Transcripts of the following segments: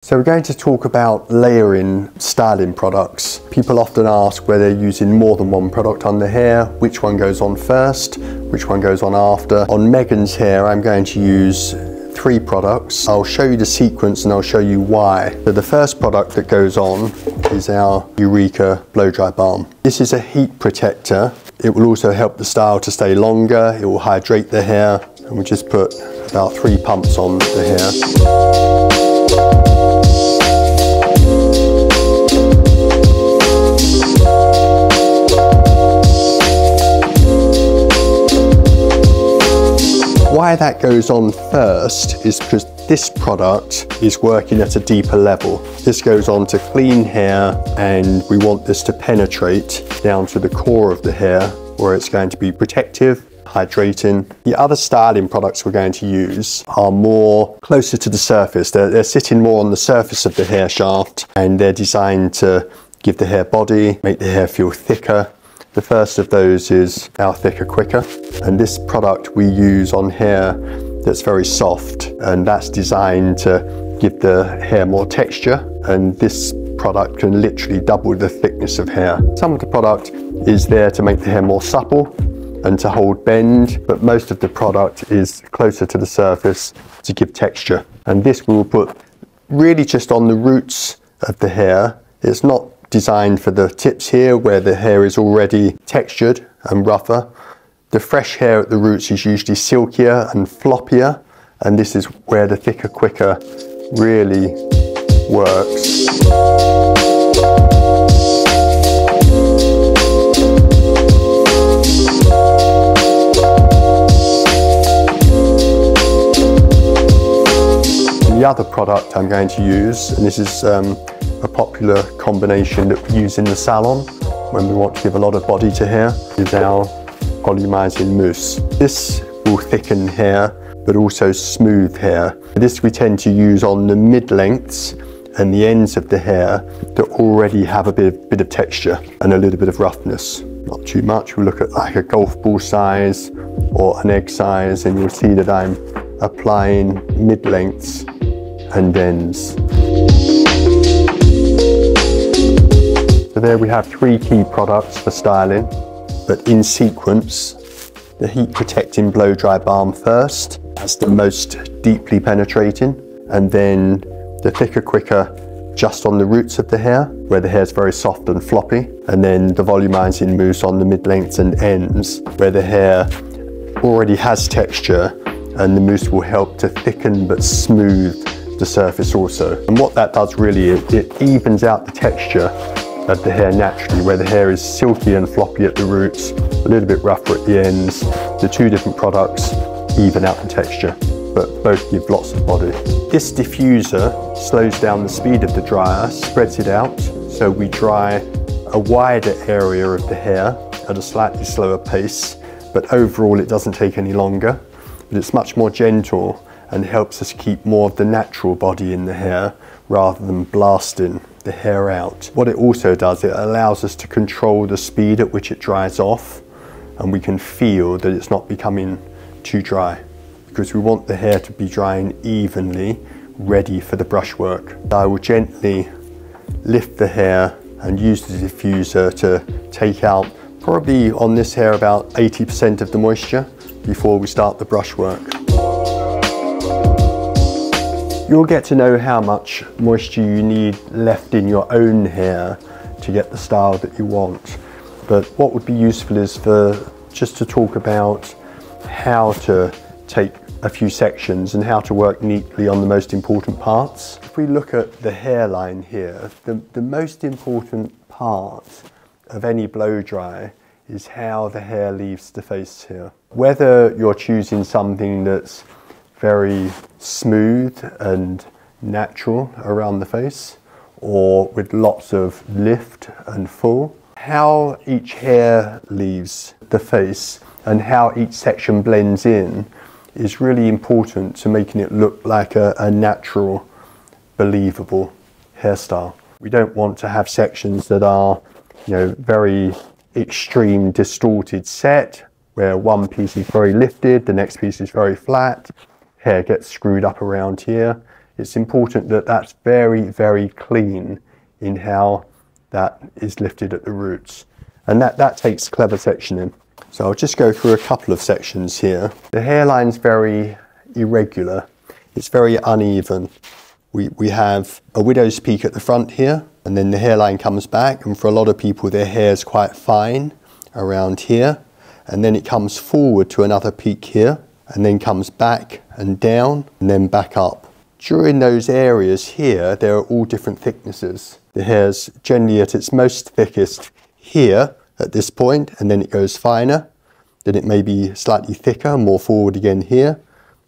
So we're going to talk about layering styling products. People often ask whether they're using more than one product on the hair, which one goes on first, which one goes on after. On Megan's hair, I'm going to use 3 products. I'll show you the sequence and I'll show you why. So the first product that goes on is our Eureka Blowdry Balm. This is a heat protector. It will also help the style to stay longer. It will hydrate the hair. And we'll just put about 3 pumps on the hair. Why that goes on first is because this product is working at a deeper level. This goes on to clean hair, and we want this to penetrate down to the core of the hair where it's going to be protective, hydrating. The other styling products we're going to use are more closer to the surface. They're sitting more on the surface of the hair shaft, and they're designed to give the hair body, make the hair feel thicker. The first of those is our Thicker Quicker, and this product we use on hair that's very soft, and that's designed to give the hair more texture, and this product can literally double the thickness of hair. Some of the product is there to make the hair more supple and to hold bend, but most of the product is closer to the surface to give texture. And this we will put really just on the roots of the hair. It's not designed for the tips here where the hair is already textured and rougher. The fresh hair at the roots is usually silkier and floppier, and this is where the Thicker Quicker really works. The other product I'm going to use, and this is a popular combination that we use in the salon when we want to give a lot of body to hair, is our Volumising Mousse. This will thicken hair but also smooth hair. This we tend to use on the mid-lengths and the ends of the hair that already have a bit of texture and a little bit of roughness. Not too much. We'll look at like a golf ball size or an egg size, and you'll see that I'm applying mid-lengths and ends. So there we have 3 key products for styling, but in sequence. The heat protecting blow dry balm first, that's the most deeply penetrating, and then the Thicker Quicker just on the roots of the hair where the hair is very soft and floppy, and then the Volumising Mousse on the mid-lengths and ends where the hair already has texture, and the mousse will help to thicken but smooth the surface also. And what that does really is it evens out the texture of the hair naturally, where the hair is silky and floppy at the roots, a little bit rougher at the ends. The 2 different products even out the texture, but both give lots of body. This diffuser slows down the speed of the dryer, spreads it out, so we dry a wider area of the hair at a slightly slower pace, but overall it doesn't take any longer, but it's much more gentle and helps us keep more of the natural body in the hair rather than blasting the hair out. What it also does, it allows us to control the speed at which it dries off, and we can feel that it's not becoming too dry, because we want the hair to be drying evenly, ready for the brushwork. I will gently lift the hair and use the diffuser to take out, probably on this hair, about 80% of the moisture before we start the brushwork. You'll get to know how much moisture you need left in your own hair to get the style that you want. But what would be useful is just to talk about how to take a few sections and how to work neatly on the most important parts. If we look at the hairline here, the most important part of any blow dry is how the hair leaves the face here. Whether you're choosing something that's very smooth and natural around the face, or with lots of lift and full, how each hair leaves the face and how each section blends in is really important to making it look like a natural, believable hairstyle. We don't want to have sections that are, very extreme distorted set, where one piece is very lifted, the next piece is very flat, hair gets screwed up around here. it's important that that's very, very clean in how that is lifted at the roots. And that takes clever sectioning. So I'll just go through a couple of sections here. The hairline's very irregular. It's very uneven. We have a widow's peak at the front here, and then the hairline comes back, and for a lot of people their hair is quite fine around here, and then it comes forward to another peak here, and then comes back and down, and then back up. During those areas here, there are all different thicknesses. The hair's generally at its most thickest here at this point, and then it goes finer. Then it may be slightly thicker, more forward again here,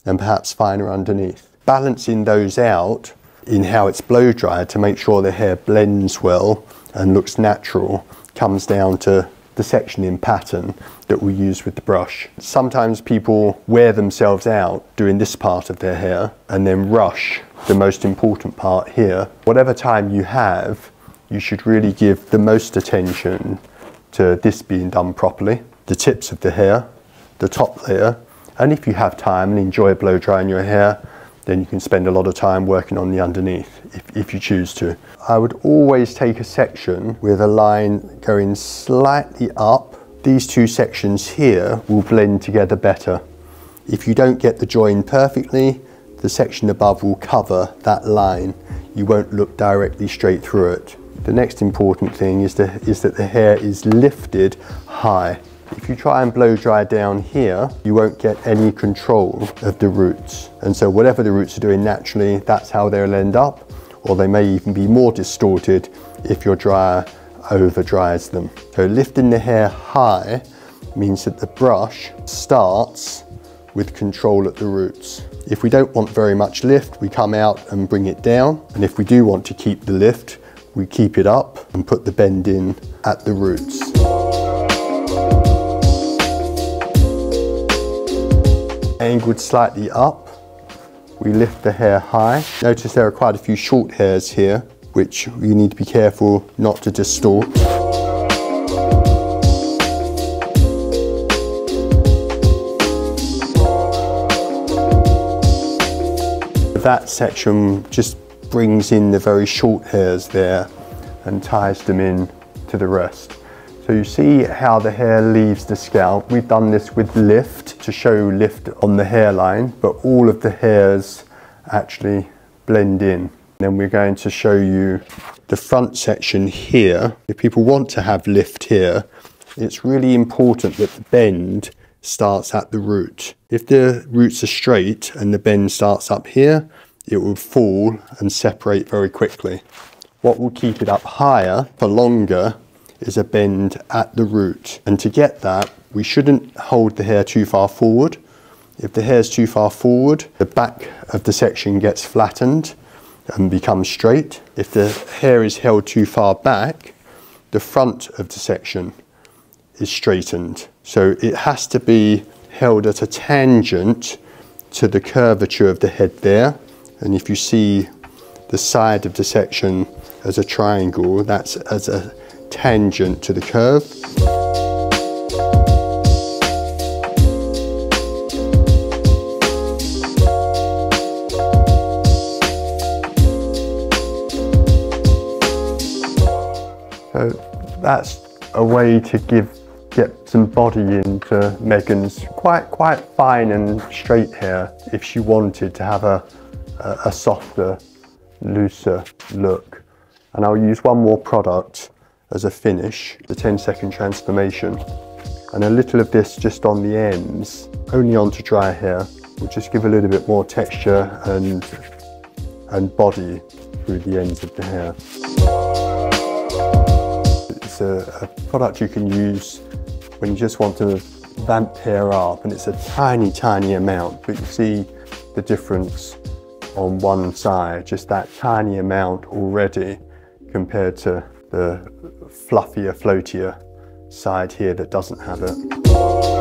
and perhaps finer underneath. Balancing those out in how it's blow dried to make sure the hair blends well and looks natural comes down to the sectioning pattern that we use with the brush. Sometimes people wear themselves out doing this part of their hair and then rush the most important part here. Whatever time you have, you should really give the most attention to this being done properly. The tips of the hair, the top layer, and if you have time and enjoy blow drying your hair, then you can spend a lot of time working on the underneath if you choose to. I would always take a section with a line going slightly up. These two sections here will blend together better. If you don't get the join perfectly, the section above will cover that line. You won't look directly straight through it. The next important thing is that the hair is lifted high. If you try and blow dry down here, you won't get any control of the roots. And so whatever the roots are doing naturally, that's how they'll end up, or they may even be more distorted if your dryer over dries them. So lifting the hair high means that the brush starts with control at the roots. If we don't want very much lift, we come out and bring it down. And if we do want to keep the lift, we keep it up and put the bend in at the roots. Angled slightly up, we lift the hair high. Notice there are quite a few short hairs here, which you need to be careful not to distort. That section just brings in the very short hairs there and ties them in to the rest. So you see how the hair leaves the scalp. We've done this with lift to show lift on the hairline, but all of the hairs actually blend in. Then we're going to show you the front section here. If people want to have lift here, it's really important that the bend starts at the root. If the roots are straight and the bend starts up here, it will fall and separate very quickly. What will keep it up higher for longer is a bend at the root. And to get that, we shouldn't hold the hair too far forward. If the hair is too far forward, the back of the section gets flattened and becomes straight. If the hair is held too far back, the front of the section is straightened. So it has to be held at a tangent to the curvature of the head there. And if you see the side of the section as a triangle, that's as a tangent to the curve. So that's a way to get some body into Megan's quite fine and straight hair if she wanted to have a softer, looser look. And I'll use one more product as a finish, the 10-second transformation, and a little of this just on the ends, only onto dry hair, will just give a little bit more texture and body through the ends of the hair. It's a product you can use when you just want to vamp hair up, and it's a tiny amount, but you see the difference on one side, just that tiny amount already compared to the fluffier, floatier side here that doesn't have it.